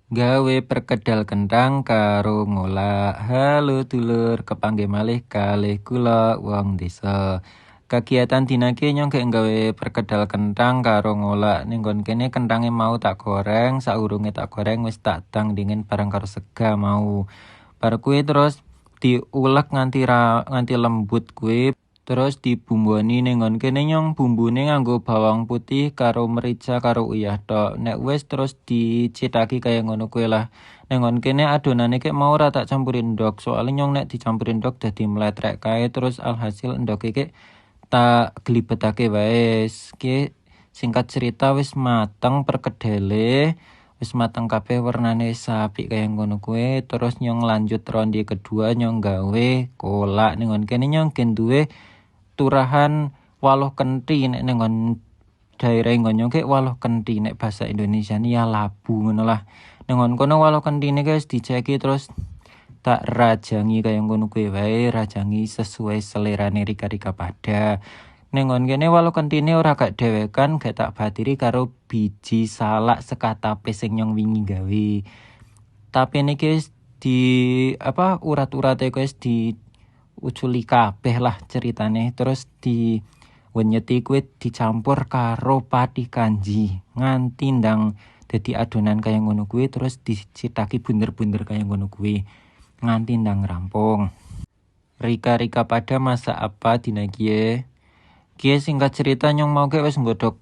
Gawe perkedel kentang karo ngolah. Halo dulur, kepanggih malih kalih kula wong desa. Kegiatan dinake nyong gek gawe perkedel kentang karo ngolah. Ning nggon kene kentange mau tak goreng, saurunge tak goreng wis tak dang dingin bareng karo sega mau. Bar kuwi terus diulek nganti lembut kuwi. Terus dibumboni ning nggon kene nyong bumbune nganggo bawang putih karo merica karo uyah tok. Nek wis terus dicithaki kaya ngono kuwi lah. Ning nggon kene adonane kek mau ora tak campurin ndok. Soale nyong nek dicampurin ndok dadi mletrek kae terus alhasil ndoke kek tak glibetake wae. Ki singkat cerita wis mateng perkedele. Wis mateng kabeh warnane apik kaya ngono kuwi. Terus nyong lanjut ronde kedua nyong gawe kolak ning nggon kene nyong gen duwe turahan waluh kenti nek nggon daerah nggon ke waluh kenti nek bahasa Indonesia ni ya labu ngono lah. Ning kono waluh kentine guys diceki terus tak rajangi kaya ngono kuwi wae, rajangi sesuai selerane Rika-Rika pada. Ning kene waluh kentine ora gak dhewekan gak tak batiri karo biji salak sekatape sing nyong wingi gawe. Tapi niki wis di urat-urate guys di uculi kabeh lah ceritane terus di wenyeti kuwi dicampur karo pati kanji nganti ndang dadi adonan kaya ngono kuwi terus dicithaki bunder-bunder kaya ngono kuwi nganti ndang rampung. Rika-Rika pada masak apa dina kiye? Kiye singkat cerita nyong mau ke wis nggodhog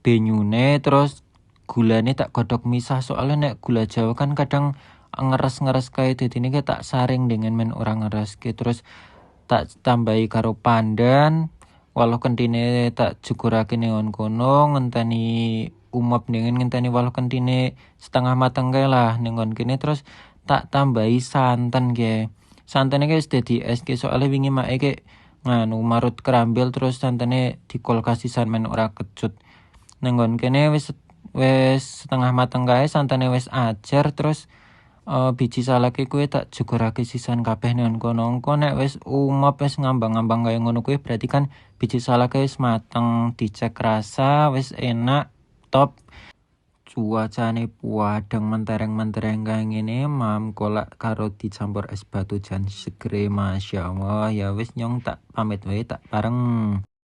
benyune terus gulane tak godhog misah soalnya nek gula Jawa kan kadang ngeres-ngeres kae dadine tak saring dengan men orang ngeres ke terus tak tambahi karo pandan waluh kentine tak cukurake ning kono ngenteni umop ngenteni waluh kentine setengah mateng kae lah ning kene terus tak tambahi santen ke. Santene wis dadi es ke soalnya wingi make ke nganu marut kerambil terus santene di kulkas sisan men ora kecut. Ning kene wis setengah mateng kae santene wis ajer terus biji salake kuwi tak jugurake sisan kabeh nang kono. Engko nek wis umop wis ngambang-ngambang kaya ngono kuwi berarti kan biji salake wis mateng, dicek rasa wis enak, top. Cuacane puadeng mentereng-mentereng kaya ngene, mam kolak karo dicampur es batu jan segere masyaallah. Ya wis nyong tak pamit wae tak bareng.